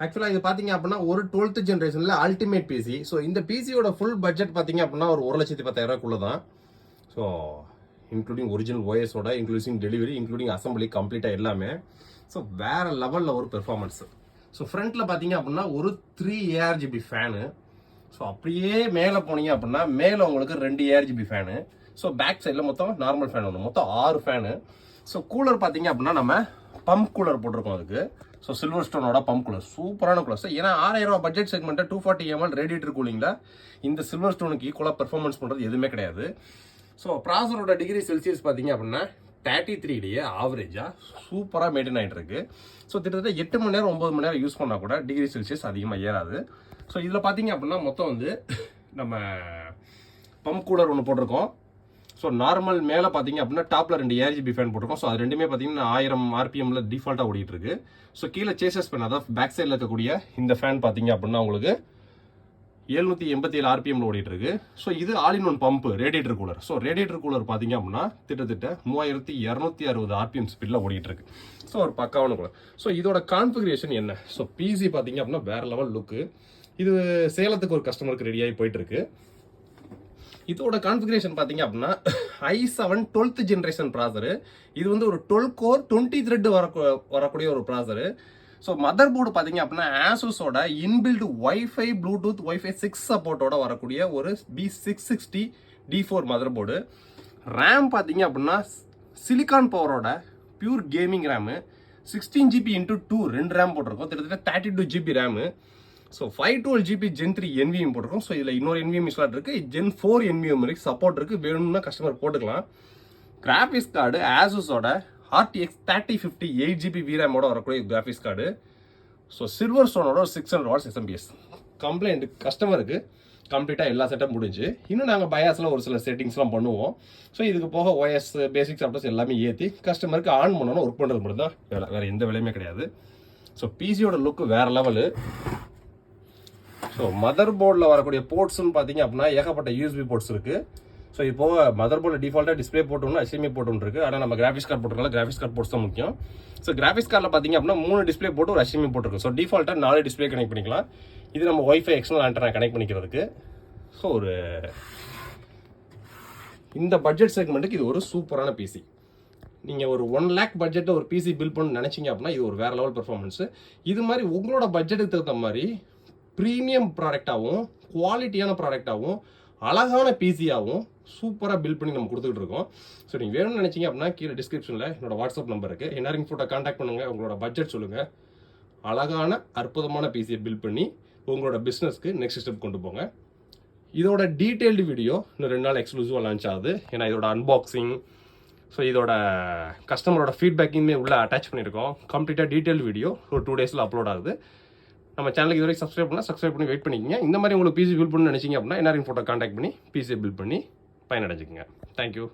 ஆக்சுவலாக இது பார்த்தீங்க அப்படின்னா ஒரு 12th ஜென்ரேஷனில் அல்டிமேட் பிசி. ஸோ இந்த பிசியோட ஃபுல் பட்ஜெட் பார்த்தீங்க அப்படின்னா ஒரு 1,10,000 தான். ஸோ இன்க்ளூடிங் ஒரிஜினல் ஓஎஸோட, இன்க்ளூசிங் டெலிவரி, இன்க்ளூடிங் அசம்பிளி கம்ப்ளீட்டாக எல்லாமே. ஸோ வேறு லெவலில் ஒரு பெர்ஃபார்மன்ஸ். ஸோ ஃப்ரண்ட்டில் பார்த்தீங்க அப்படின்னா ஒரு 3 ARGB ஃபேனு. ஸோ அப்படியே மேலே போனீங்க அப்படின்னா மேலே உங்களுக்கு 2 ARGB ஃபேனு. ஸோ பேக் சைடில் மொத்தம் நார்மல் ஃபேன் ஒன்று, மொத்தம் 6 ஃபேனு. ஸோ கூலர் பார்த்தீங்க அப்படின்னா நம்ம பம்ப் கூலர் போட்டிருக்கோம் அதுக்கு. ஸோ சில்வர் ஸ்டோனோட பம்ப் கூலர், சூப்பரான கூலர். ஏன்னா 6,000 ரூபா பட்ஜெட் செக்மெண்ட்டை 240 ml ரேடியேட்டர் கூலிங்கில் இந்த சில்வர் ஸ்டோனுக்கு ஈக்குவலாக பெர்ஃபார்மன்ஸ் பண்ணுறது எதுவுமே கிடையாது. ஸோ ப்ராசரோட டிகிரி செல்சியஸ் பார்த்தீங்க அப்படின்னா 33 ஆவரேஜாக சூப்பராக மெயின்டைன் ஆகிட்டு இருக்கு. ஸோ கிட்டத்தட்ட 8 மணி நேரம் 9 மணி நேரம் யூஸ் பண்ணால் கூட டிகிரி செல்சியஸ் அதிகமாக ஏறாது. ஸோ இதில் பார்த்தீங்க அப்படின்னா மொத்தம் வந்து நம்ம பம்ப் கூலர் ஒன்று போட்டிருக்கோம். ஸோ நார்மல் மேலே பார்த்தீங்க அப்படின்னா டாப்பில் 2 ARGB ஃபேன் போட்டிருக்கோம். ஸோ அது ரெண்டுமே பார்த்தீங்கன்னா 1000 RPMல டிஃபால்ட்டாக ஓடிட்டு இருக்கு. ஸோ கீழே சேசஸ் ஃபேன், அதாவது பேக் சைடில் இருக்கக்கூடிய இந்த ஃபேன் பார்த்தீங்க அப்படின்னா உங்களுக்கு 787 RPMல ஓடிட்டு இருக்கு. ஸோ இது all in one pump radiator cooler. So radiator cooler பார்த்தீங்க அப்படின்னா கிட்டத்தட்ட 3260 RPM ஸ்பீடில் ஓடிட்டு இருக்கு. ஸோ ஒரு பக்காவான கூலர். ஸோ இதோட கான்ஃபிகரேஷன் என்ன? ஸோ பிசி பார்த்தீங்க அப்படின்னா வேற லெவல் லுக்கு. இது சேலத்துக்கு ஒரு கஸ்டமருக்கு ரெடியாகி போயிட்டு இருக்கு. இதோட கான்ஃபிகரேஷன் பார்த்தீங்க அப்படின்னா i7-12th ஜென்ரேஷன் ப்ராசரு. இது வந்து ஒரு 12 கோர் 20 த்ரெட் வரக்கூடிய ஒரு ப்ராசரு. ஸோ மதர் போர்டு பார்த்தீங்க அப்படின்னா ஆசூஸோட இன்பில்ட் வைஃபை, ப்ளூடூத், வைஃபை 6 சப்போர்ட்டோட வரக்கூடிய ஒரு B660 D4 mother board. RAM பார்த்தீங்க அப்படின்னா சிலிகான் பவரோட pure gaming RAM 16 GB × 2 2 RAM போட்டிருக்கோம். கிட்டத்தட்ட 32 GB RAM. So 512 GB Gen 3 NVM போட்டிருக்கோம். ஸோ இதில் இன்னொரு NVM ஸ்லாட் இருக்குது. Gen 4 NVM இருக்குது, சப்போர்ட் இருக்குது. வேணும்னா கஸ்டமர் போட்டுக்கலாம். கிராஃபிக்ஸ் கார்டு ஆசூஸோட RTX3050 8GB VRAMோட வரக்கூடிய கிராஃபிக்ஸ் கார்டு. ஸோ சில்வர் ஸ்டோனோட 600 watts SMPS. கம்ப்ளைண்ட் கஸ்டமருக்கு கம்ப்ளீட்டாக எல்லா செட்டப் முடிஞ்சு. இன்னும் நாங்கள் பயாஸில் ஒரு சில செட்டிங்ஸ்லாம் பண்ணுவோம். ஸோ இதுக்கு போக OS பேசிக் சாஃப்ட்வேர்ஸ் எல்லாமே ஏற்றி கஸ்டமருக்கு ஆன் பண்ணணும், ஒர்க் பண்ணுறது மட்டும் தான் வேலை, வேறு எந்த வேலையுமே கிடையாது. ஸோ பிசியோட லுக்கு வேறு லெவலு. ஸோ மதர் போர்டில் வரக்கூடிய போர்ட்ஸ்னு பார்த்தீங்க அப்படின்னா ஏகப்பட்ட USB போர்ட்ஸ் இருக்குது. ஸோ இது போக மதர் போர்டில் டிஃபால்ட்டாக டிஸ்பிளே போட்டு ஒன்று HDMI போட்டு ஒன்று இருக்குது. ஆனால் நம்ம கிராஃபிக்ஸ் கார்டு போட்டுருக்கோம், கிராஃபிக்ஸ் கார்டு போர்ட்ஸ் தான் முக்கியம். ஸோ கிராஃபிக்ஸ் கார்டில் பார்த்தீங்க அப்படின்னா 3 டிஸ்பிளே போட்டு ஒரு HDMI போட்டுருக்கு. ஸோ டிஃபால்ட்டாக 4 டிஸ்பிளே கனெக்ட் பண்ணிக்கலாம். இது நம்ம வைஃபை எக்ஸ்டர்னல் ஆண்டனா கனெக்ட் பண்ணிக்கிறதுக்கு. ஸோ ஒரு இந்த பட்ஜெட் செக்மெண்ட்டுக்கு இது ஒரு சூப்பரான பிசி. நீங்கள் ஒரு 1 lakh பட்ஜெட்டில் ஒரு பிசி பில்ட் பண்ண நினச்சிங்க அப்படின்னா இது ஒரு வேறு லெவல் பெர்ஃபார்மன்ஸு. இது மாதிரி உங்களோட பட்ஜெட்டுக்கு தகுந்த மாதிரி ப்ரீமியம் ப்ராடக்டாகவும் குவாலிட்டியான ப்ராடக்டாகவும் அழகான பிசியாகவும் சூப்பராக பில்ட் பண்ணி நம்ம கொடுத்துக்கிட்டு இருக்கோம். ஸோ நீங்கள் வேணும்னு நினச்சிங்க அப்படின்னா கீழே டிஸ்கிரிப்ஷனில் என்னோட வாட்ஸ்அப் நம்பர் இருக்குது. என்ஆர்இன் ஃபோட்டோ கான்டாக்ட் பண்ணுங்கள், உங்களோட பட்ஜெட் சொல்லுங்கள். அழகான அற்புதமான பிசியை பில்ட் பண்ணி உங்களோட பிஸ்னஸ்க்கு நெக்ஸ்ட் ஸ்டெப் கொண்டு போங்க. இதோட டீட்டெயில்டு வீடியோ இன்னும் 2 நாள் எக்ஸ்க்ளூசிவாக லான்ச் ஆகுது. ஏன்னா இதோட அன்பாக்சிங், ஸோ இதோட கஸ்டமரோட ஃபீட்பேக்கிங்குமே உள்ளே அட்டாச் பண்ணியிருக்கோம். கம்ப்ளீட்டாக டீட்டெயில் வீடியோ ஒரு 2 days அப்லோட் ஆகுது. நம்ம சேனலுக்கு இது வரைக்கும் சப்ஸ்கிரைப் பண்ணி வெயிட் பண்ணிக்கங்க. இந்த மாதிரி உங்களுக்கு பிசி பில்ட் பண்ணி நினச்சிங்க அப்படின்னா என்ஆர்இன் ஃபோட்டோ கான்டாக்ட் பண்ணி பிசியை பில்ட் பண்ணி பயனடைஞ்சுக்கங்க. தேங்க்யூ.